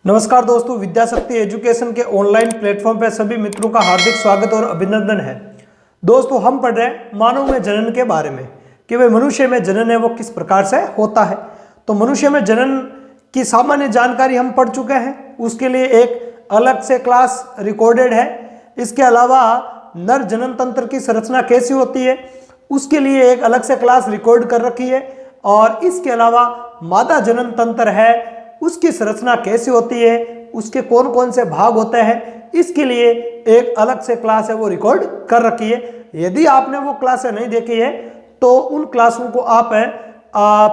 नमस्कार दोस्तों, विद्याशक्ति एजुकेशन के ऑनलाइन प्लेटफॉर्म पर सभी मित्रों का हार्दिक स्वागत और अभिनंदन है। दोस्तों, हम पढ़ रहे हैं मानव में जनन के बारे में कि भाई मनुष्य में जनन है वो किस प्रकार से होता है। तो मनुष्य में जनन की सामान्य जानकारी हम पढ़ चुके हैं, उसके लिए एक अलग से क्लास रिकॉर्डेड है। इसके अलावा नर जनन तंत्र की संरचना कैसी होती है उसके लिए एक अलग से क्लास रिकॉर्ड कर रखी है, और इसके अलावा मादा जनन तंत्र है उसकी संरचना कैसी होती है, उसके कौन कौन से भाग होते हैं, इसके लिए एक अलग से क्लास है वो रिकॉर्ड कर रखी है। यदि आपने वो क्लासें नहीं देखी है तो उन क्लासों को आप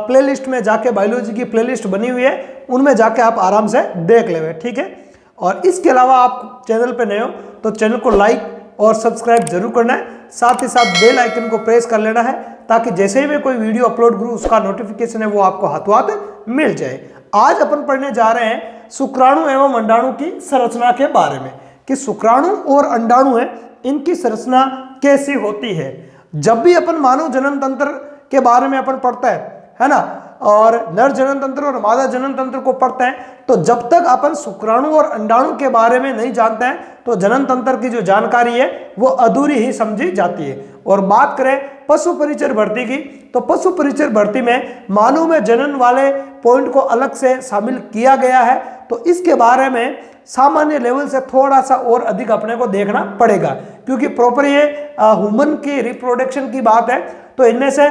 प्लेलिस्ट में जाके, बायोलॉजी की प्लेलिस्ट बनी हुई है उनमें जाके आप आराम से देख लेंगे, ठीक है। और इसके अलावा आप चैनल पे नए हो तो चैनल को लाइक और सब्सक्राइब जरूर करना है, साथ ही साथ बेल आइकन को प्रेस कर लेना है ताकि जैसे ही मैं कोई वीडियो अपलोड करूँ उसका नोटिफिकेशन है वो आपको हाथों हाथ मिल जाए। आज अपन पढ़ने जा रहे हैं शुक्राणु एवं अंडाणु की संरचना के बारे में कि शुक्राणु और अंडाणु है इनकी संरचना कैसी होती है। जब भी अपन मानव जनन तंत्र के बारे में अपन पढ़ते है ना, और नर जनन तंत्र और मादा जनन तंत्र को पढ़ते हैं, तो जब तक अपन शुक्राणु और अंडाणु के बारे में नहीं जानते हैं तो जनन तंत्र की जो जानकारी है वो अधूरी ही समझी जाती है। और बात करें पशु परिचर भर्ती की, तो पशु परिचर भर्ती में मानव में जनन वाले पॉइंट को अलग से शामिल किया गया है। तो इसके बारे में सामान्य लेवल से थोड़ा सा और अधिक अपने को देखना पड़ेगा, क्योंकि प्रॉपर ये ह्यूमन की रिप्रोडक्शन की बात है। तो इनमें से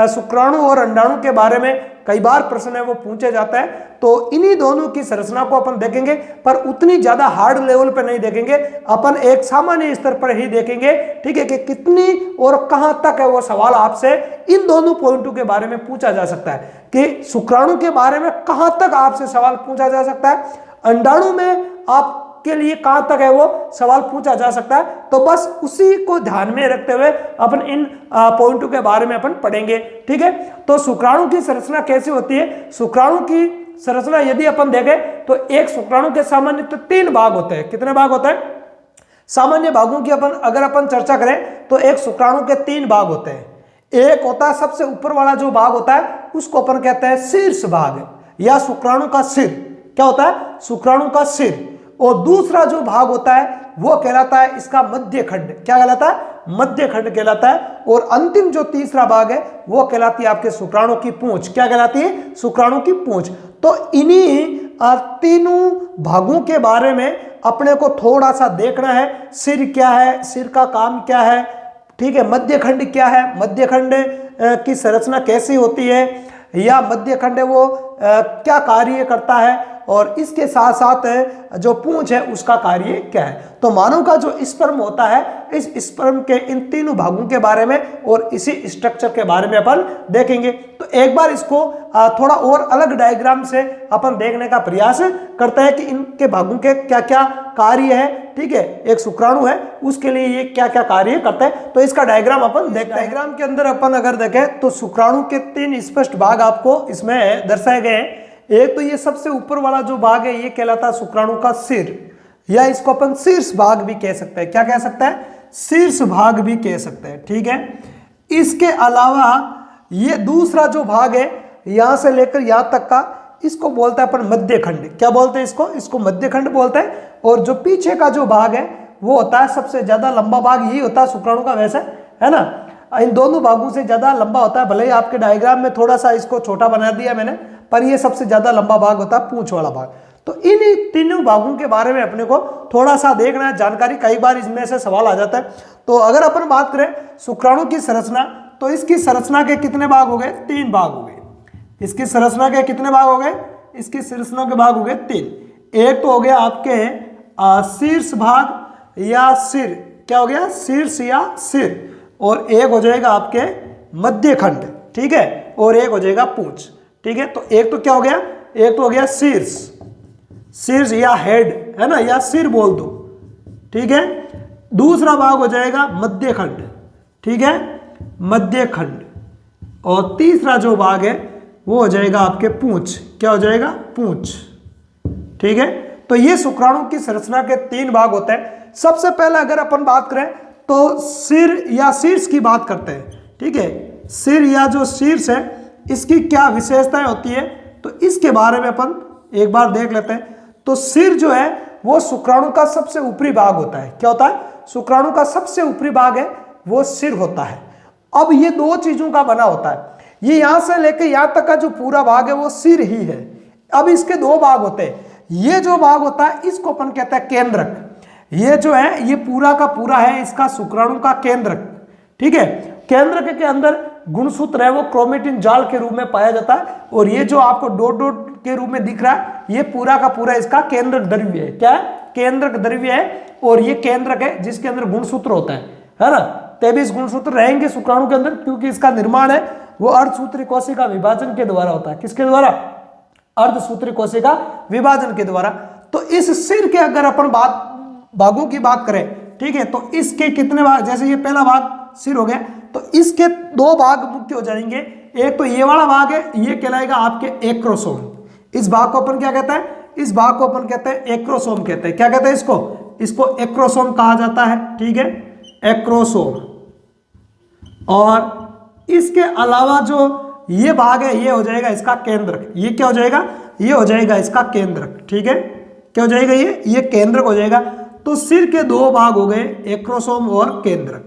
शुक्राणु और अंडाणु के बारे में कई बार प्रश्न है वो पूछे जाता है, तो इन्हीं दोनों की संरचना को अपन देखेंगे, पर उतनी ज्यादा हार्ड लेवल पर नहीं देखेंगे, अपन एक सामान्य स्तर पर ही देखेंगे, ठीक है, कि कितनी और कहां तक है वो सवाल आपसे इन दोनों पॉइंटों के बारे में पूछा जा सकता है। कि शुक्राणु के बारे में कहां तक आपसे सवाल पूछा जा सकता है, अंडाणु में आपके लिए कहां तक है वो सवाल पूछा जा सकता है। तो बस उसी को ध्यान में रखते हुए अपन इन पॉइंटों के बारे में अपन पढ़ेंगे, ठीक है। तो शुक्राणु की संरचना कैसी होती है, शुक्राणु की संरचना यदि अपन देखें तो एक शुक्राणु के सामान्य तो 3 भाग होते हैं। कितने भाग होते हैं? सामान्य भागों की अगर अपन चर्चा करें तो एक शुक्राणु के 3 भाग होते हैं। एक होता है सबसे ऊपर वाला जो भाग होता है उसको अपन कहते हैं शीर्ष भाग, या शुक्राणु का सिर। क्या होता है? शुक्राणु का सिर। और दूसरा जो भाग होता है वो कहलाता है इसका मध्य खंड। क्या कहलाता है? मध्य खंड कहलाता है। और अंतिम जो तीसरा भाग है वो कहलाती है आपके शुक्राणु की पूंछ। क्या कहलाती है? शुक्राणु की पूंछ। तो इन्हीं तीनों भागों के बारे में अपने को थोड़ा सा देखना है। सिर क्या है, सिर का काम क्या है, ठीक है, मध्य खंड क्या है, मध्य खंड की संरचना कैसी होती है, या मध्य खंड है वो क्या कार्य करता है, और इसके साथ साथ जो पूंछ है उसका कार्य क्या है। तो मानव का जो स्पर्म होता है, इस स्पर्म के इन तीनों भागों के बारे में और इसी स्ट्रक्चर के बारे में अपन देखेंगे। तो एक बार इसको थोड़ा और अलग डायग्राम से अपन देखने का प्रयास करते हैं कि इनके भागों के क्या क्या कार्य है, ठीक है। एक शुक्राणु है उसके लिए ये क्या क्या कार्य करता है, तो इसका डायग्राम अपन देखते हैं। डायग्राम के अंदर अपन अगर देखें तो शुक्राणु के 3 स्पष्ट भाग आपको इसमें दर्शाए गए हैं। एक तो ये सबसे ऊपर वाला जो भाग है ये कहलाता है शुक्राणु का सिर, या इसको अपन शीर्ष भाग भी कह सकते हैं। क्या कह सकते हैं? शीर्ष भाग भी कह सकते हैं, ठीक है। इसके अलावा ये दूसरा जो भाग है यहां से लेकर यहां तक का, इसको बोलते हैं अपन मध्य खंड। क्या बोलते हैं इसको? इसको मध्य खंड बोलते हैं। और जो पीछे का जो भाग है वो होता है सबसे ज्यादा लंबा भाग, यही होता है शुक्राणु का, वैसे है ना। इन दोनों भागों से ज्यादा लंबा होता है, भले ही आपके डायग्राम में थोड़ा सा इसको छोटा बना दिया मैंने, पर ये सबसे ज्यादा लंबा भाग होता है पूंछ वाला भाग। तो इन तीनों भागों के बारे में अपने को थोड़ा सा देखना है, जानकारी कई बार इसमें से सवाल आ जाता है। तो अगर अपन बात करें शुक्राणु की संरचना, तो इसकी संरचना के कितने भाग हो गए? 3 भाग हो गए। इसकी संरचना के कितने भाग हो गए? इसकी संरचना के भाग हो गए 3। एक तो हो गया आपके शीर्ष भाग या सिर, क्या हो गया? शीर्ष या सिर। और एक हो जाएगा आपके मध्य खंड, ठीक है, और एक हो जाएगा पूंछ, ठीक है। तो एक तो क्या हो गया? एक तो हो गया शीर्ष, शीर्ष या हेड, है ना, या सिर बोल दो, ठीक है। दूसरा भाग हो जाएगा मध्य खंड, ठीक है, मध्य खंड। और तीसरा जो भाग है वो हो जाएगा आपके पूंछ। क्या हो जाएगा? पूंछ, ठीक है। तो ये शुक्राणु की संरचना के 3 भाग होते हैं। सबसे पहले अगर अपन बात करें तो सिर या शीर्ष की बात करते हैं, ठीक है। सिर या जो शीर्ष है इसकी क्या विशेषताएं होती है, तो इसके बारे में अपन एक बार देख लेते हैं। तो सिर जो है वो शुक्राणु का सबसे ऊपरी भाग होता है। क्या होता है? शुक्राणु का सबसे ऊपरी भाग है वो सिर होता है। अब ये दो चीजों का बना होता है, ये यहां से लेकर यहां तक का जो पूरा भाग है वो सिर ही है। अब इसके दो भाग होते हैं, ये जो भाग होता है इसको अपन कहते हैं केंद्रक। ये जो है ये पूरा का पूरा है इसका शुक्राणु का केंद्रक। ठीक है, केंद्रक के अंदर गुणसूत्र है वो क्रोमेटिन जाल के रूप में पाया जाता है, और ये जो आपको डॉट डॉट के रूप में दिख रहा है ये पूरा का पूरा इसका केंद्रक द्रव्य है। क्या है? केंद्रक द्रव्य है, और ये केंद्रक है जिसके अंदर गुणसूत्र होता है ना। 23 गुणसूत्र रहेंगे शुक्राणु के अंदर, क्योंकि इसका निर्माण है वो अर्धसूत्री कोशिका विभाजन के द्वारा होता है। किसके द्वारा? अर्धसूत्री कोशिका विभाजन के द्वारा। तो इस सिर के अगर अपन भागों की बात करें, ठीक है, तो इसके कितने भाग, जैसे ये पहला भाग सिर हो गया, तो इसके दो भाग मुख्य हो जाएंगे। एक तो ये वाला भाग है, ये कहलाएगा आपके एक्रोसोम। इस भाग को अपन क्या कहते हैं? इस भाग को अपन कहते हैं एक्रोसोम कहते हैं। क्या कहते हैं इसको? इसको एक्रोसोम कहा जाता है। ठीक है, एक्रोसोम। और इसके अलावा जो ये भाग है ये हो जाएगा इसका केंद्रक। ये क्या हो जाएगा? ये हो जाएगा इसका केंद्रक। ठीक है, क्या हो जाएगा? ये केंद्रक हो जाएगा। तो सिर के दो भाग हो गए, एक्रोसोम और केंद्रक।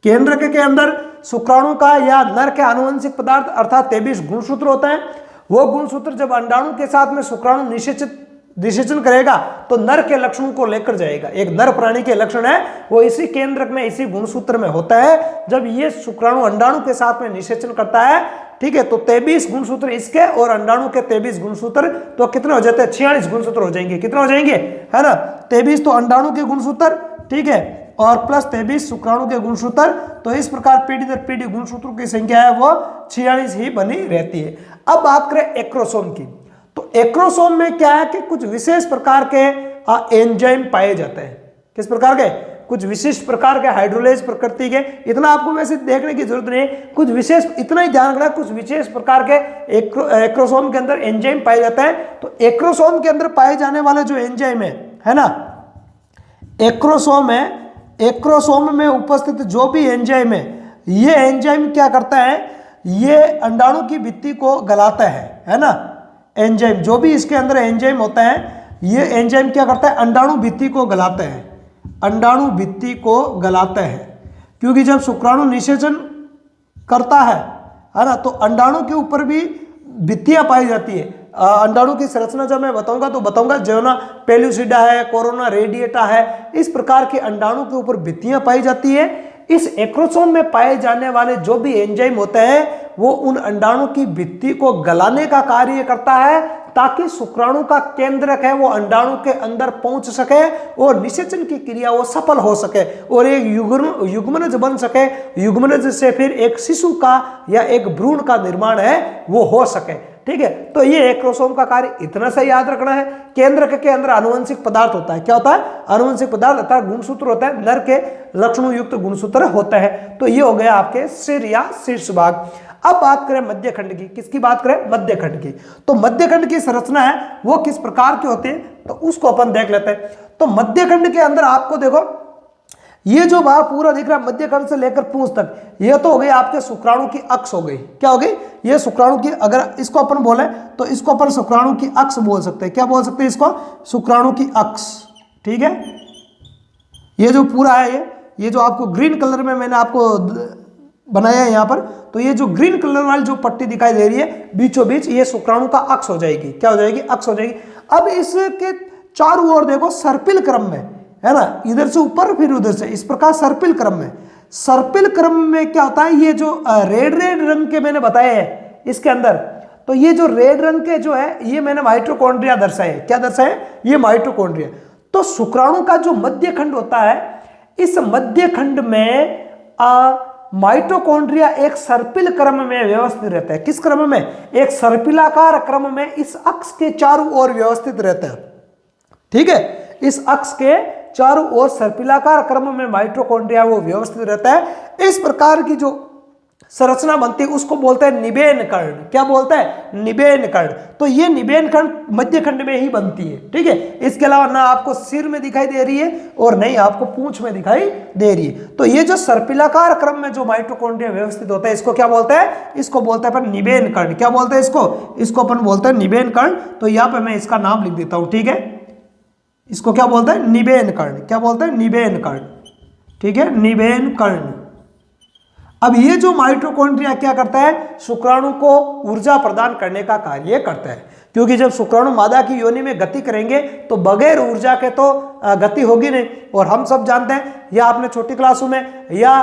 केंद्रक के अंदर शुक्राणु का या नर के आनुवंशिक पदार्थ अर्थात 23 गुणसूत्र होते हैं। वो गुणसूत्र जब अंडाणु के साथ में शुक्राणु निषेचन करेगा तो नर के लक्षणों को लेकर जाएगा। एक नर प्राणी के लक्षण है वो इसी केंद्रक में, इसी गुणसूत्र में होता है। जब ये शुक्राणु अंडाणु के साथ में निषेचन करता है, ठीक है, तो 23 गुणसूत्र इसके और अंडाणु के 23 गुणसूत्र, तो कितने हो जाते हैं? 46 गुणसूत्र हो जाएंगे। कितने हो जाएंगे? है ना, 23 तो अंडाणु के गुणसूत्र, ठीक है, और प्लस 23 शुक्राणु के गुणसूत्र। तो इस प्रकार पीढ़ी दर पीढ़ी गुणसूत्रों की संख्या है वो 46 ही बनी रहती है। अब बात करें एक्रोसोम की, तो एक्रोसोम में क्या है कि कुछ विशेष प्रकार के एंजाइम पाए जाते हैं। किस प्रकार के? कुछ विशिष्ट प्रकार के हाइड्रोलेज प्रकृति के। इतना आपको वैसे देखने की जरूरत नहीं, कुछ विशेष, इतना ही ध्यान रखना, कुछ विशेष प्रकार के एक्रोसोम के अंदर एंजाइम पाए जाते हैं। तो एक्रोसोम के अंदर पाए जाने वाले जो एंजाइम है ना, एक्रोसोम में उपस्थित जो भी एंजाइम है, ये एंजाइम क्या करता है? ये अंडाणु की भित्ति को गलाता है ना। एंजाइम जो भी इसके अंदर एंजाइम होता है, ये एंजाइम क्या करता है? अंडाणु भित्ति को गलाता है। अंडाणु भित्ति को गलाता है, क्योंकि जब शुक्राणु निषेचन करता है ना, तो अंडाणु के ऊपर भी भित्तियां पाई जाती है। अंडाणु की संरचना जब मैं बताऊंगा तो बताऊंगा, जो ना पेल्यूसिडा है, कोरोना रेडिएटा है, इस प्रकार के अंडाणु के ऊपर भित्तियां पाई जाती है। इस एक्रोसोम में पाए जाने वाले जो भी एंजाइम होते हैं वो उन अंडाणु की भित्ति को गलाने का कार्य करता है, ताकि शुक्राणु का केंद्रक है वो अंडाणु के अंदर पहुंच सके और निषेचन की क्रिया वो सफल हो सके और एक युग्मनज बन सके। युग्मनज से फिर एक शिशु का या एक भ्रूण का निर्माण है वो हो सके। ठीक है, तो ये एक्रोसोम का कार्य इतना सा याद रखना है। केंद्रक के अंदर आनुवंशिक पदार्थ होता है। क्या होता है? आनुवंशिक पदार्थ अर्थात गुणसूत्र होता है, नर के लक्षणों युक्त गुणसूत्र होता है। तो ये हो गया आपके सिर या शीर्ष भाग। अब बात करें मध्यखंड की। किसकी बात करें? मध्यखंड की। तो मध्यखंड की संरचना है वो किस प्रकार की होती है, तो उसको अपन देख लेते हैं। तो मध्यखंड के अंदर आपको देखो, ये जो भाग पूरा दिख रहा है मध्यखंड से लेकर पूंछ तक, ये तो हो गई आपके शुक्राणु की अक्ष हो गई। क्या हो गई? ये शुक्राणु की, अगर इसको अपन बोले तो इसको अपन शुक्राणु की अक्ष बोल सकते हैं। क्या बोल सकते हैं इसको? शुक्राणु की अक्ष। ठीक है, ये जो पूरा है, ये जो आपको ग्रीन कलर में मैंने आपको बनाया है यहाँ पर, तो ये जो ग्रीन कलर वाली जो पट्टी दिखाई दे रही है बीचों बीच, ये शुक्राणु का अक्ष हो जाएगी। क्या हो जाएगी? अक्ष हो जाएगी। अब इसके चारों ओर देखो सर्पिल क्रम में, है ना, इधर से ऊपर फिर उधर से, इस प्रकार सर्पिल क्रम में। सर्पिल क्रम में क्या होता है? ये जो रेड रंग के मैंने बताए हैं इसके अंदर, तो ये जो रेड रंग के जो है ये मैंने माइटोकॉन्ड्रिया दर्शाए। क्या दर्शाए? ये माइटोकॉन्ड्रिया। तो शुक्राणु का जो मध्यखंड होता है, इस मध्यखंड में माइटोकॉन्ड्रिया एक सर्पिल क्रम में व्यवस्थित रहता है। किस क्रम में? एक सर्पिलाकार क्रम में इस अक्ष के चारों ओर व्यवस्थित रहता है। ठीक है, इस अक्ष के चारों ओर सर्पिलाकार क्रम में माइटोकॉन्ड्रिया वो व्यवस्थित रहता है। इस प्रकार की जो संरचना बनती है उसको बोलते हैं निबेन कर्ण। क्या बोलते हैं? निबेन कर्ण। तो ये निबेन कर्ण मध्यखंड में ही बनती है। ठीक है, इसके अलावा ना आपको सिर में दिखाई दे रही है और नहीं आपको पूंछ में दिखाई दे रही है। तो ये जो सर्पिलाकार क्रम में जो माइटोकॉन्ड्रिया व्यवस्थित होता है इसको क्या बोलते हैं? इसको बोलते हैं अपन निबेन कर्ण। क्या बोलते हैं इसको? इसको अपन बोलते हैं निबेन कर्ण। तो यहाँ पे मैं इसका नाम लिख देता हूँ। ठीक है, इसको क्या बोलते हैं, निबेन कर्ण। क्या बोलते हैं, निबेन कर्ण, ठीक है, निबेन कर्ण। अब ये जो माइटोकॉन्ड्रिया क्या करता है, शुक्राणु को ऊर्जा प्रदान करने का कार्य करता है, क्योंकि जब शुक्राणु मादा की योनि में गति करेंगे तो बगैर ऊर्जा के तो गति होगी नहीं। और हम सब जानते हैं, या आपने छोटी क्लासों में या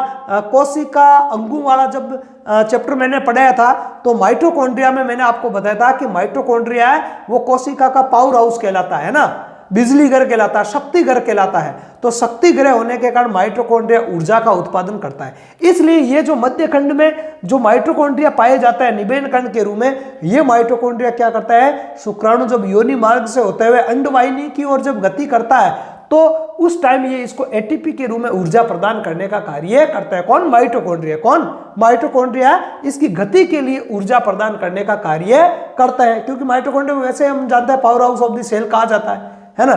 कोशिका अंगों वाला जब चैप्टर मैंने पढ़ाया था, तो माइटोकॉन्ड्रिया में मैंने आपको बताया था कि माइटोकॉन्ड्रिया है वो कोशिका का पावर हाउस कहलाता है ना, बिजली घर कहलाता है, शक्ति घर कहलाता है। तो शक्ति ग्रह होने के कारण माइटोकॉन्ड्रिया ऊर्जा का उत्पादन करता है। इसलिए ये जो मध्य खंड में जो माइटोकॉन्ड्रिया पाए जाता है निबेन कण के रूप में, ये माइटोकॉन्ड्रिया क्या करता है, शुक्राणु जब योनि मार्ग से होते हुए अंडवाहिनी की ओर जब गति करता है तो उस टाइम ये इसको एटीपी के रूप में ऊर्जा प्रदान करने का कार्य करता है। कौन, माइटोकॉन्ड्रिया। कौन, माइटोकॉन्ड्रिया इसकी गति के लिए ऊर्जा प्रदान करने का कार्य करता है, क्योंकि माइटोकॉन्ड्रिया वैसे हम जानते हैं powerhouse of the cell कहा जाता है ना।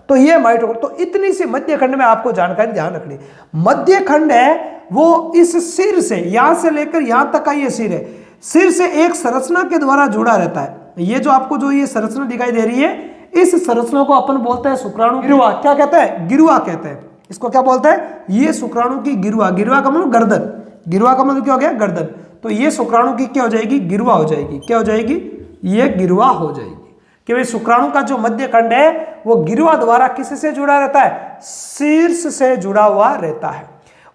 तो ये माइटोकॉन्ड्रिया, तो इतनी सी मध्य खंड में आपको जानकारी ध्यान रखनी। मध्य खंड है वो इस सिर से, यहां से लेकर यहां तक का ये सिर है, सिर से एक संरचना के द्वारा जुड़ा रहता है। ये जो आपको जो ये संरचना दिखाई दे रही है, इस संरचना को अपन बोलते हैं शुक्राणु गिरुआ। क्या कहते हैं, गिरुआ कहते हैं इसको। क्या बोलते हैं, ये शुक्राणु की गिरुआ। गिरुआ का मतलब गर्दन, गिरुआ का मतलब क्या हो गया, गर्दन। तो ये शुक्राणु की क्या हो जाएगी, गिरुआ हो जाएगी। क्या हो जाएगी, ये गिरुआ हो जाएगी। कि भाई शुक्राणु का जो मध्य खंड है वो गिरुआ द्वारा किससे जुड़ा रहता है, शीर्ष से जुड़ा हुआ रहता है।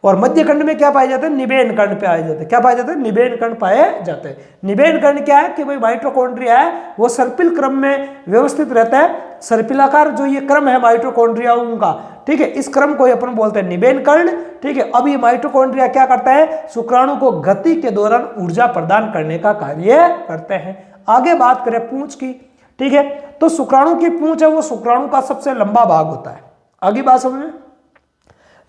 और मध्य खंड में क्या पाए जाते हैं, निबेन कण पाए जाते हैं। क्या पाए जाते हैं, निबेन कण पाए जाते हैं। निबेन कण क्या है कि भाई माइटोकॉन्ड्रिया है वो सर्पिल क्रम में व्यवस्थित रहता है। सर्पिलाकार जो ये क्रम है माइटोकॉन्ड्रियाओं का, ठीक है, इस क्रम को अपन बोलते हैं निबेन कण, ठीक है। अब ये माइटोकॉन्ड्रिया क्या करता है, शुक्राणु को गति के दौरान ऊर्जा प्रदान करने का कार्य करते हैं। आगे बात करें पूंछ की, ठीक है। तो शुक्राणु की पूंछ है वो शुक्राणु का सबसे लंबा भाग होता है। आगे बात समझ में,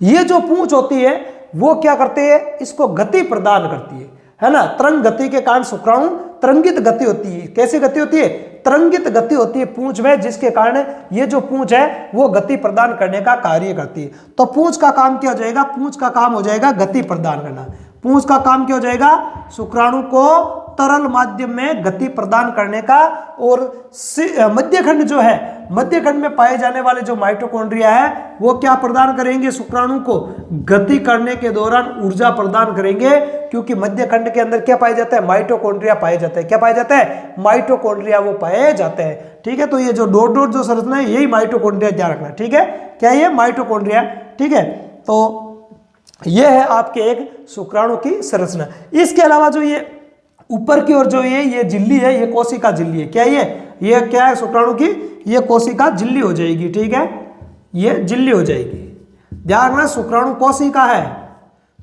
ये जो पूंछ होती है वो क्या करती है, इसको गति प्रदान करती है ना। तरंग गति के कारण शुक्राणु तरंगित गति होती है। कैसी गति होती है, तरंगित गति होती है पूंछ में, जिसके कारण ये जो पूंछ है वो गति प्रदान करने का कार्य करती है। तो पूंछ का काम क्या हो जाएगा, पूंछ का काम हो जाएगा गति प्रदान करना। पूंछ का काम क्या हो जाएगा, शुक्राणु को तरल माध्यम में गति प्रदान करने का। और मध्य खंड जो है, मध्य खंड में पाए जाने वाले जो माइटोकॉन्ड्रिया है वो क्या प्रदान करेंगे, शुक्राणु को गति करने के दौरान ऊर्जा प्रदान करेंगे। क्योंकि मध्य खंड के अंदर क्या पाया जाता है, माइटोकॉन्ड्रिया पाए जाते हैं। क्या पाए जाते हैं, माइटोकॉन्ड्रिया वो पाए जाते हैं, ठीक है। तो ये जो डॉट डॉट जो संरचना है यही माइटोकॉन्ड्रिया, ध्यान रखना, ठीक है। क्या ये माइटोकॉन्ड्रिया, ठीक है। तो ये है आपके एक शुक्राणु की संरचना। इसके अलावा जो ये ऊपर की ओर जो ये झिल्ली है, ये कोशिका झिल्ली है। क्या ये क्या है शुक्राणु की, ये कोशिका झिल्ली हो जाएगी, ठीक है, ये झिल्ली हो जाएगी। ध्यान रखना, शुक्राणु कोशिका है।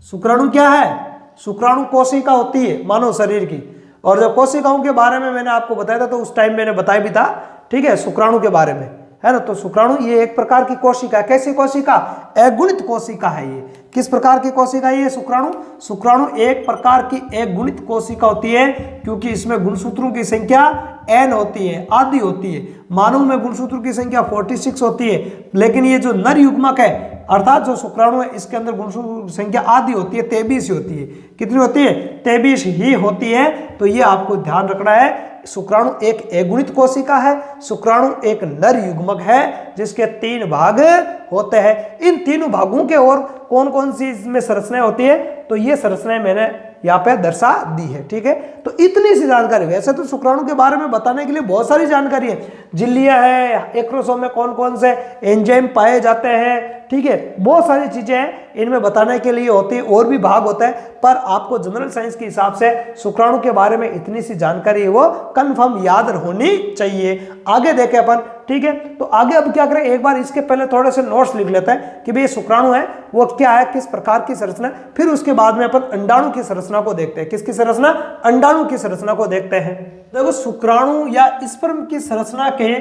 शुक्राणु क्या है, शुक्राणु कोशिका होती है मानव शरीर की। और जब कोशिकाओं के बारे में मैंने आपको बताया था तो उस टाइम मैंने बताया भी था, ठीक है, शुक्राणु के बारे में, है ना। तो शुक्राणु ये एक प्रकार की कोशिका है। कैसी कोशिका, अगुणित कोशिका है ये। किस प्रकार की कोशिका है ये शुक्राणु, शुक्राणु एक प्रकार की एक गुणित कोशिका होती है, क्योंकि इसमें गुणसूत्रों की संख्या n होती है, आदि होती है। मानव में गुणसूत्रों की संख्या 46 होती है, लेकिन ये जो नर युग्मक है अर्थात जो शुक्राणु है इसके अंदर गुणसूत्र संख्या आदि होती है, 23 होती है। कितनी होती है, 23 ही होती है। तो ये आपको ध्यान रखना है, शुक्राणु एक अगुणित कोशिका है, शुक्राणु एक नर युग्मक है जिसके 3 भाग होते हैं। इन तीनों भागों के और कौन कौन सी इसमें संरचनाएं होती है, तो ये संरचनाएं मैंने यहाँ पे दर्शा दी है, ठीक है। तो इतनी सी जानकारी, वैसे तो शुक्राणु के बारे में बताने के लिए बहुत सारी जानकारी है। झिल्लियां हैं, एक्रोसोम में कौन कौन से एंजाइम पाए जाते हैं, ठीक है, बहुत सारी चीजें हैं इनमें बताने के लिए होती है, और भी भाग होता है। पर आपको जनरल साइंस के हिसाब से शुक्राणु के बारे में इतनी सी जानकारी है वो कंफर्म याद होनी चाहिए। आगे देखें अपन, ठीक है। तो आगे अब क्या करें, एक बार इसके पहले थोड़े से नोट्स लिख लेते हैं कि भाई शुक्राणु है वो क्या है, किस प्रकार की संरचना। फिर उसके बाद में अपन अंडाणु की संरचना को देखते हैं। किसकी संरचना, अंडाणु की संरचना को देखते हैं। देखो शुक्राणु या स्पर्म की संरचना के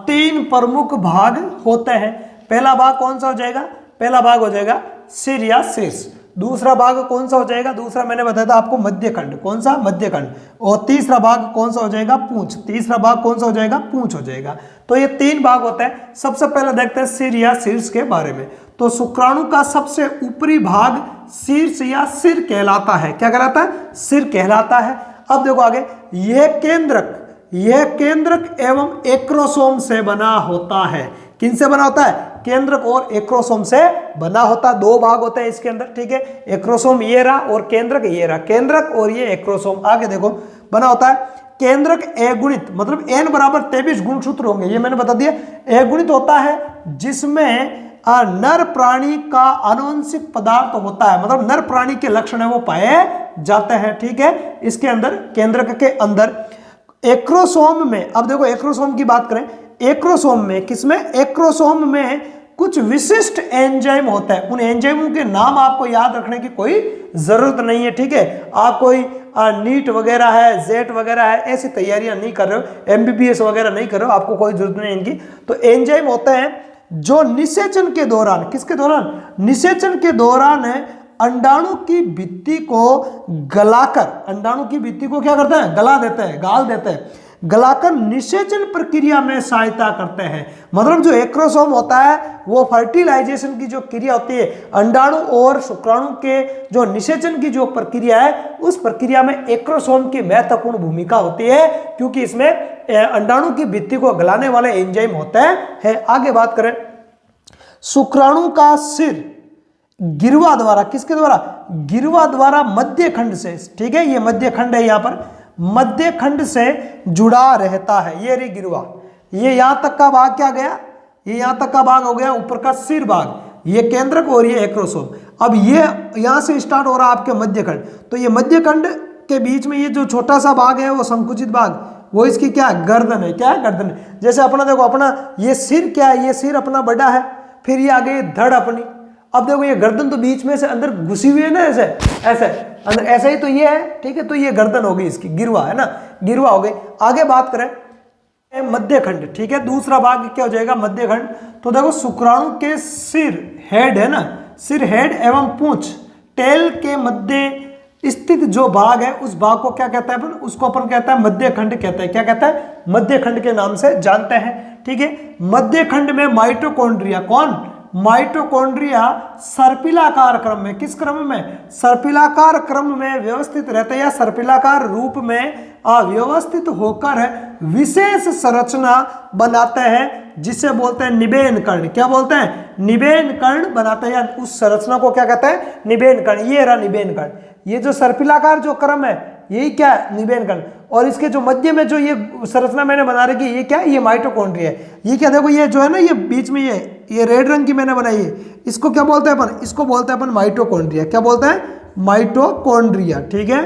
3 प्रमुख भाग होते हैं। पहला भाग कौन सा हो जाएगा, पहला भाग हो जाएगा सिर या शीर्ष। दूसरा भाग कौन सा हो जाएगा, दूसरा मैंने बताया था आपको मध्यखंड। कौन सा, मध्यखंड। और तीसरा भाग कौन सा हो जाएगा, पूंछ। तीसरा भाग कौन सा हो जाएगा, पूंछ हो जाएगा। तो ये 3 भाग होते हैं। सबसे पहले देखते हैं सिर या शीर्ष के बारे में। तो शुक्राणु का सबसे ऊपरी भाग शीर्ष या सिर कहलाता है। क्या कहलाता है, सिर कहलाता है। अब देखो आगे, यह केंद्रक एवं एक्रोसोम से बना होता है। किन से बना होता है? केंद्रक और एक्रोसोम से बना होता है। दो भाग होते हैं इसके अंदर, ठीक है। एक्रोसोम ये रहा और केंद्रक ये रहा, केंद्रक और ये एक्रोसोम। आगे देखो बना होता है केंद्रक अगुणित, मतलब n बराबर 23 गुणसूत्र होंगे, ये मैंने बता दिया। अगुणित होता है जिसमें नर प्राणी का आनुवंशिक पदार्थ होता है, मतलब नर प्राणी के लक्षण है वो पाए जाते हैं, ठीक है। इसके अंदर केंद्रक के अंदर एक्रोसोम में, अब देखो एक्रोसोम की बात करें, एक्रोसोम में किसमें? एक्रोसोम में कुछ विशिष्ट एंजाइम होता है। उन एंजाइमों के नाम आपको याद रखने की कोई जरूरत नहीं है, ठीक है। आप कोई नीट वगैरह है, जेट वगैरह है, ऐसी तैयारियां नहीं कर रहे हो, एमबीबीएस वगैरह नहीं कर रहे हो, आपको कोई जरूरत नहीं इनकी। तो एंजाइम होते हैं जो निषेचन के दौरान, किसके दौरान? निषेचन के दौरान है अंडाणु की भित्ति को गलाकर, अंडाणु की भित्ति को क्या करते हैं? गला देते हैं, गाल देते हैं, गलाकर निषेचन प्रक्रिया में सहायता करते हैं। मतलब जो एक्रोसोम होता है वो फर्टिलाइजेशन की जो क्रिया होती है, अंडाणु और शुक्राणु के जो निषेचन की जो प्रक्रिया है, उस प्रक्रिया में एक्रोसोम की महत्वपूर्ण भूमिका होती है, क्योंकि इसमें अंडाणु की भित्ति को गलाने वाले एंजाइम होते हैं। आगे बात करें, शुक्राणु का सिर गिरवा द्वारा, किसके द्वारा? गिरवा द्वारा मध्य खंड से, ठीक है, ये मध्य खंड है, यहां पर मध्य खंड से जुड़ा रहता है। ये रे गिरवा, ये यहां तक का भाग क्या गया? ये यहां तक का भाग हो गया ऊपर का सिर भाग, ये केंद्रक और ये एक्रोसोम। अब ये यहां से स्टार्ट हो रहा है आपके मध्य खंड, तो ये मध्य खंड के बीच में ये जो छोटा सा भाग है वो संकुचित भाग, वो इसकी क्या है? गर्दन है। क्या है? गर्दन है। जैसे अपना देखो, अपना ये सिर क्या है? ये सिर अपना बड़ा है, फिर ये आगे धड़ अपनी। अब देखो ये गर्दन तो बीच में से अंदर घुसी हुई है ना, ऐसे ऐसे अंदर, ऐसा ही तो ये है, ठीक है। तो ये गर्दन हो गई इसकी, गिरवा है ना, गिरवा हो गई। आगे बात करें मध्य खंड, ठीक है, दूसरा भाग क्या हो जाएगा? मध्य खंड। तो देखो शुक्राणु के सिर, हेड है ना, सिर, हेड एवं पूंछ, टेल के मध्य स्थित जो भाग है उस भाग को क्या कहता है अपन? उसको अपन कहता है मध्य खंड कहते हैं। क्या कहता है? मध्य खंड के नाम से जानते हैं, ठीक है। मध्य खंड में माइटोकॉन्ड्रिया, कौन? माइटोकॉन्ड्रिया सर्पिलाकार क्रम में, किस क्रम में? सर्पिलाकार क्रम में व्यवस्थित रहते हैं, या सर्पिलाकार रूप में व्यवस्थित होकर विशेष संरचना बनाते हैं, जिसे बोलते हैं निबेन कर्ण। क्या बोलते हैं? निबेन कर्ण बनाते हैं, या उस संरचना को क्या कहते हैं? निबेन कर्ण। ये रहा निबेन कर्ण, ये जो सर्पिलाकार जो क्रम है यही क्या है? निबेन कर्ण। और इसके जो मध्य में जो ये संरचना मैंने बना रखी, ये क्या है? ये माइटोकॉन्ड्रिया है। ये क्या, देखो ये जो है ना, ये बीच में ये रेड रंग की मैंने बनाई है, इसको क्या बोलते हैं अपन? इसको बोलते हैं अपन माइटोकॉन्ड्रिया। क्या बोलते हैं? माइटोकॉन्ड्रिया, ठीक है।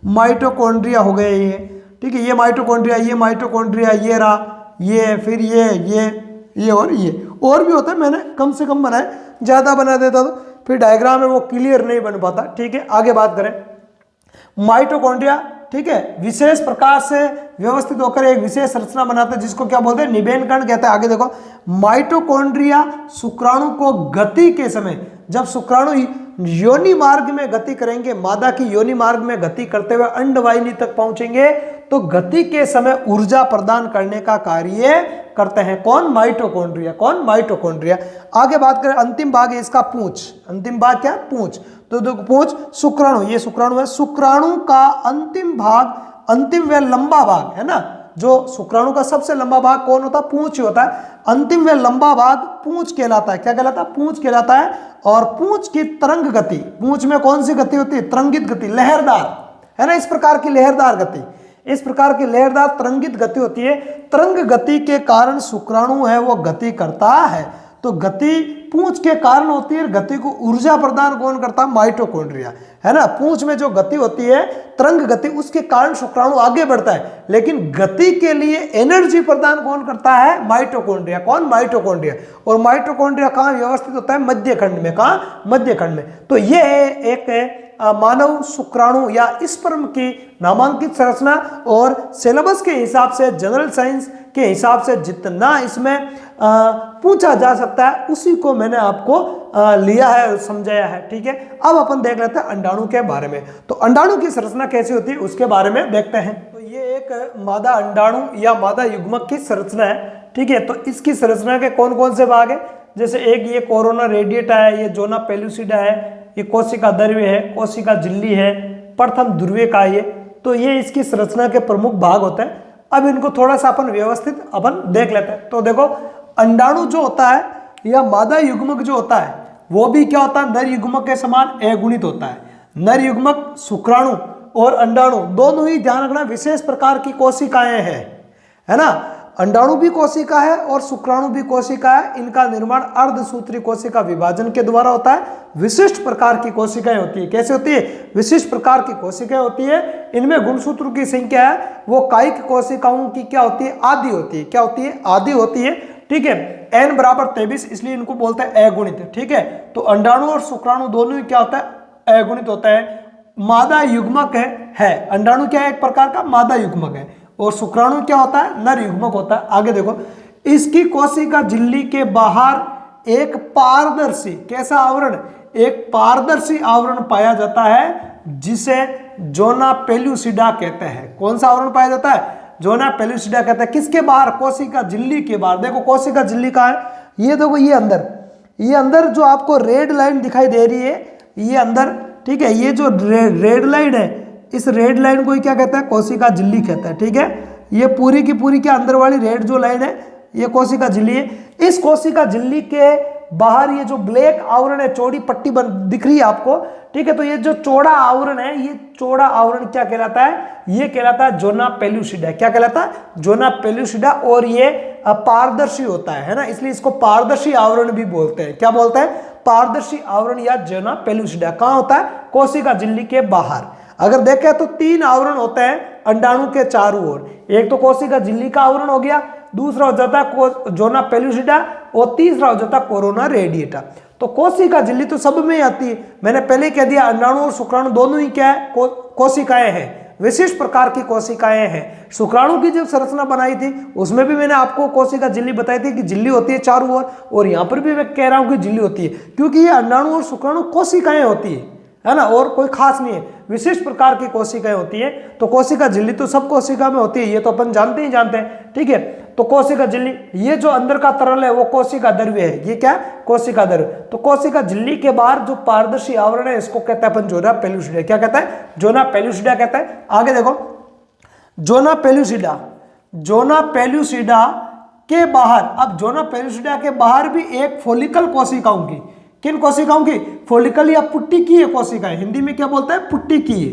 माइटोकॉन्ड्रिया हो गए ये, ठीक है। ये माइटोकॉन्ड्रिया, ये माइटोकॉन्ड्रिया, ये रहा, ये फिर ये और भी होता है। मैंने कम से कम बनाए, ज्यादा बना देता तो फिर डायग्राम में वो क्लियर नहीं बन पाता, ठीक है। आगे बात करें, माइटोकॉन्ड्रिया, ठीक है, विशेष प्रकार से व्यवस्थित होकर एक विशेष संरचना बनाता है, जिसको क्या बोलते हैं? निबेन कर्ण कहते हैं। आगे देखो, माइटोकॉन्ड्रिया शुक्राणु को गति के समय, जब शुक्राणु योनि मार्ग में गति करेंगे, मादा की योनि मार्ग में गति करते हुए अंडवाहिनी तक पहुंचेंगे, तो गति के समय ऊर्जा प्रदान करने का कार्य करते हैं। कौन? माइटोकॉन्ड्रिया। कौन? माइटोकॉन्ड्रिया। आगे बात करें, अंतिम भाग है इसका पूंछ। अंतिम भाग क्या? पूंछ। तो देखो पूंछ, शुक्राणु, ये शुक्राणु है, शुक्राणु का अंतिम भाग, अंतिम व लंबा भाग है ना, जो शुक्राणु का सबसे लंबा भाग कौन होता है? पूंछ ही होता है। अंतिम व लंबा भाग पूंछ कहलाता है। क्या कहलाता है? पूंछ कहलाता है। और पूंछ की तरंग गति, पूंछ में कौन सी गति होती है? तरंगित गति, लहरदार है ना, इस प्रकार की लहरदार गति, इस प्रकार की लहरदार तरंगित गति होती है। तरंग गति के कारण शुक्राणु है वो गति करता है। तो गति पूंछ के कारण होती है, गति को ऊर्जा प्रदान कौन करता है? माइटोकॉन्ड्रिया, है ना। पूंछ में जो गति होती है, तरंग गति, उसके कारण शुक्राणु आगे बढ़ता है, लेकिन गति के लिए एनर्जी प्रदान कौन करता है? माइटोकॉन्ड्रिया। कौन? माइटोकॉन्ड्रिया। और माइटोकॉन्ड्रिया कहाँ व्यवस्थित होता है? मध्य खंड में। कहाँ? मध्य खंड में। तो ये एक मानव शुक्राणु या स्पर्म की नामांकित संरचना, और सिलेबस के हिसाब से, जनरल साइंस के हिसाब से जितना इसमें पूछा जा सकता है, उसी को मैंने आपको लिया है और समझाया है, ठीक है। अब अपन देख लेते हैं अंडाणु के बारे में। तो अंडाणु की संरचना कैसी होती है उसके बारे में देखते हैं। तो ये एक मादा अंडाणु या मादा युग्मक की संरचना है, ठीक है। तो इसकी संरचना के कौन कौन से भाग है? जैसे एक ये कोरोना रेडिएटा है, ये जोना पेलुसिडा है, ये कोशिका द्रव्य है, कोशिका झिल्ली है, प्रथम ध्रुवीय का ये। तो ये इसकी संरचना के प्रमुख भाग होते हैं। अब इनको थोड़ा सा अपन व्यवस्थित अपन देख लेते हैं। तो देखो, अंडाणु जो होता है या मादा युग्मक जो होता है वो भी क्या होता है, नर युग्मक के समान अगुणित होता है। नर युग्मक शुक्राणु और अंडाणु दोनों ही ध्यान रखना विशेष प्रकार की कोशिकाएं हैं, है ना। अंडाणु भी कोशिका है और शुक्राणु भी कोशिका है। इनका निर्माण अर्धसूत्री कोशिका विभाजन के द्वारा होता है। विशिष्ट प्रकार की कोशिकाएं होती है। कैसे होती है? विशिष्ट प्रकार की कोशिकाएं होती है। इनमें गुणसूत्रों की संख्या है वो कायिक कोशिकाओं की क्या होती है, आधी होती है। क्या होती है? आधी होती है। ठीक है, n बराबर 23, इसलिए इनको बोलते हैं अगुणित। ठीक है, तो अंडाणु और शुक्राणु दोनों ही क्या होता है, अगुणित होता है। मादा युग्मक है। अंडाणु क्या है? एक प्रकार का मादा युग्मक है और शुक्राणु क्या होता है, नर युग्मक होता है। आगे देखो, इसकी कोशिका झिल्ली के बाहर एक पारदर्शी कैसा आवरण, एक पारदर्शी आवरण पाया जाता है जिसे जोना पेल्यूसिडा कहते हैं। कौन सा आवरण पाया जाता है? जोना पेल्यूसिडा कहते हैं। किसके बाहर? कोशिका झिल्ली के बाहर। देखो कोशिका झिल्ली कहाँ है, ये देखो ये अंदर जो आपको रेड लाइन दिखाई दे रही है ये अंदर। ठीक है, ये जो रेड लाइन है इस रेड लाइन को ही क्या कहता है, कोशिका झिल्ली कहता है। ठीक है, ये पूरी की पूरी क्या अंदर वाली रेड जो लाइन है ये कोशिका झिल्ली है। इस कोशिका झिल्ली के बाहर ये जो ब्लैक आवरण है, चौड़ी पट्टी दिख रही है आपको। ठीक है, तो ये जो चौड़ा आवरण है ये चौड़ा आवरण क्या कहलाता है, ये कहलाता है जोना पेल्यूसिडा। क्या कहलाता है? जोना पेल्यूसिडा। और ये पारदर्शी होता है ना, इसलिए इसको पारदर्शी आवरण भी बोलते हैं। क्या बोलते हैं? पारदर्शी आवरण या जोना पेल्यूसिडा। कहाँ होता है? कोशिका झिल्ली के बाहर। अगर देखें तो 3 आवरण होते हैं अंडाणु के चारों ओर। एक तो कोशिका झिल्ली का आवरण हो गया, दूसरा हो जाता है जोना पेल्यूसिडा और तीसरा हो जाता है कोरोना रेडिएटा। तो कोशिका झिल्ली तो सब में आती है। मैंने पहले कह दिया अंडाणु और शुक्राणु दोनों ही क्या है, कोशिकाएं हैं, विशिष्ट प्रकार की कोशिकाएं हैं। शुक्राणु की जब संरचना बनाई थी उसमें भी मैंने आपको कोशिका झिल्ली बताई थी कि झिल्ली होती है चारों ओर, और यहाँ पर भी मैं कह रहा हूँ कि झिल्ली होती है, क्योंकि ये अंडाणु और शुक्राणु कोशिकाएं होती है ना, और कोई खास नहीं है, विशिष्ट प्रकार की कोशिकाएं होती है। तो कोशिका झिल्ली तो सब कोशिका में होती है, ये तो अपन जानते हैं। ठीक है, तो कोशिका झिल्ली, ये जो अंदर का तरल है वो कोशिका द्रव्य है। ये क्या है? कोशिका द्रव्य। तो कोशिका झिल्ली के बाहर जो पारदर्शी आवरण है इसको कहता है अपन जोना पेल्यूसिडा। क्या कहता है? जोना पेल्यूसिडा कहता है। आगे देखो, जोना पेल्यूसिडा, जोना पेल्यूसिडा के बाहर, अब जोना पेल्यूसिडा के बाहर भी एक फोलिकल कोशिकाओं की, किन कोशिकाओं की? फोलिकल या पुट्टिकीय कोशिकाएं। हिंदी में क्या बोलता है? पुट्टिकीय।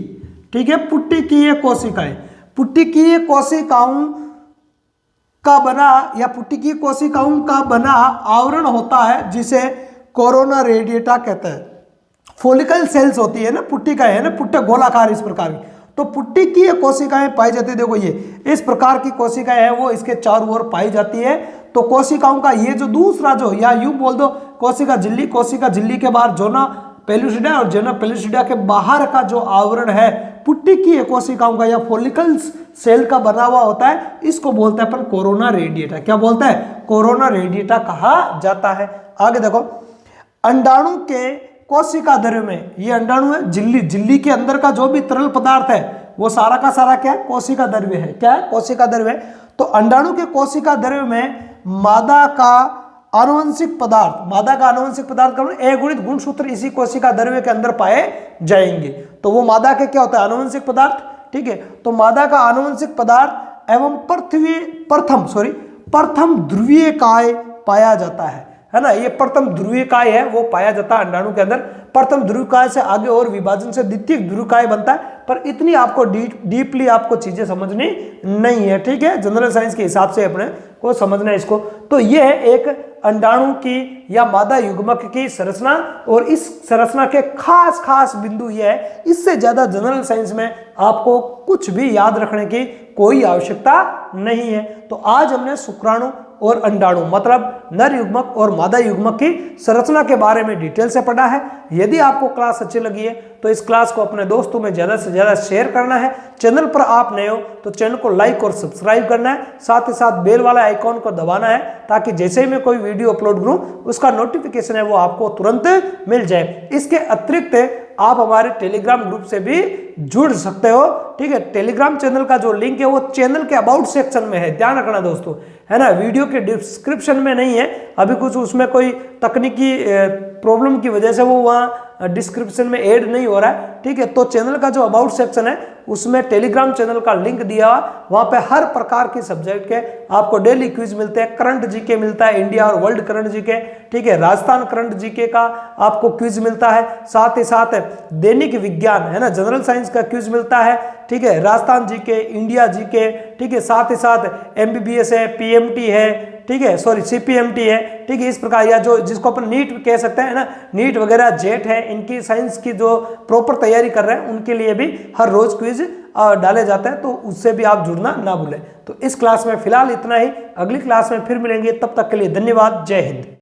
ठीक है, पुट्टिकीय कोशिकाएं। पुट्टिकीय कोशिकाओं का बना या पुट्टिकीय कोशिकाओं का बना आवरण होता है जिसे कोरोना रेडिएटा कहते हैं। फोलिकल सेल्स होती है ना, पुट्टिकाएं है ना, पुट्टे गोलाकार इस प्रकार की। तो पुट्टिकीय कोशिकाएं पाई जाती है। देखो ये इस प्रकार की कोशिकाएं है वो इसके चारों ओर पाई जाती है। तो कोशिकाओं का ये जो दूसरा जो, या यूं बोल दो कोशिका झिल्ली, कोशिका झिल्ली के बाहर जोना पेल्यूसिडा और जोना पेल्यूसिडा के बाहर का जो आवरण है पुट्टिकीय कोशिकाओं का या फोलिकल सेल का बना हुआ होता है, इसको बोलते हैं अपन कोरोना रेडिएटा। क्या बोलता है? कोरोना रेडिएटा कहा जाता है। आगे देखो, अंडाणु के कोशिका द्रव्य में, ये अंडाणु है, झिल्ली के अंदर का जो भी तरल पदार्थ है वो सारा का सारा क्या है? कोशिका द्रव्य है। क्या है? कोशिका द्रव्य है। तो अंडाणु के कोशिका द्रव्य में मादा का आनुवंशिक पदार्थ का अगुणित गुणसूत्र इसी कोशिका द्रव्य के अंदर पाए जाएंगे। तो वो मादा के क्या होता है? आनुवंशिक पदार्थ। ठीक है, तो मादा का आनुवंशिक पदार्थ एवं प्रथम ध्रुवीय काय पाया जाता है ना। ये प्रथम ध्रुवीय काय है वो पाया जाता है अंडाणु के अंदर। प्रथम ध्रुव काय से आगे और विभाजन से द्वितीय ध्रुव काय बनता है, पर इतनी आपको डीपली आपको चीजें समझनी नहीं है। ठीक है, जनरल साइंस के हिसाब से अपने को समझना है इसको। तो ये है एक अंडाणु की या मादा युग्मक की संरचना, और इस संरचना के खास बिंदु ये है, इससे ज्यादा जनरल साइंस में आपको कुछ भी याद रखने की कोई आवश्यकता नहीं है। तो आज हमने शुक्राणु और अंडाणु मतलब नर युग्मक और मादा युग्मक की संरचना के बारे में डिटेल से पढ़ा है। यदि आपको क्लास अच्छी लगी है तो इस क्लास को अपने दोस्तों में ज़्यादा से ज़्यादा शेयर करना है। चैनल पर आप नए हो तो चैनल को लाइक और सब्सक्राइब करना है, साथ ही साथ बेल वाला आइकॉन को दबाना है ताकि जैसे ही मैं कोई वीडियो अपलोड करूं उसका नोटिफिकेशन है वो आपको तुरंत मिल जाए। इसके अतिरिक्त आप हमारे टेलीग्राम ग्रुप से भी जुड़ सकते हो। ठीक है, टेलीग्राम चैनल का जो लिंक है वो चैनल के अबाउट सेक्शन में है, ध्यान रखना दोस्तों, है ना, वीडियो के डिस्क्रिप्शन में नहीं है। अभी कुछ उसमें कोई तकनीकी प्रॉब्लम की वजह से वो वहाँ डिस्क्रिप्शन में ऐड नहीं हो रहा है, ठीक है। तो चैनल का जो अबाउट सेक्शन है उसमें टेलीग्राम चैनल का लिंक दिया हुआ, वहाँ पे हर प्रकार के सब्जेक्ट के आपको डेली क्विज मिलते हैं। करंट जीके मिलता है, इंडिया और वर्ल्ड करंट जीके, ठीक है। राजस्थान करंट जीके का आपको क्विज मिलता है, साथ ही साथ दैनिक विज्ञान है ना, जनरल साइंस का क्विज मिलता है, ठीक है। राजस्थान जीके, इंडिया जीके, ठीक है। साथ ही साथ एमबीबीएस है, पीएमटी है, ठीक है, सॉरी सीपीएमटी है, ठीक है। इस प्रकार या जो जिसको अपन नीट कह सकते हैं ना, नीट वगैरह जेट है, इनकी साइंस की जो प्रॉपर तैयारी कर रहे हैं उनके लिए भी हर रोज क्विज डाले जाते हैं, तो उससे भी आप जुड़ना ना भूलें। तो इस क्लास में फिलहाल इतना ही, अगली क्लास में फिर मिलेंगे, तब तक के लिए धन्यवाद, जय हिंद।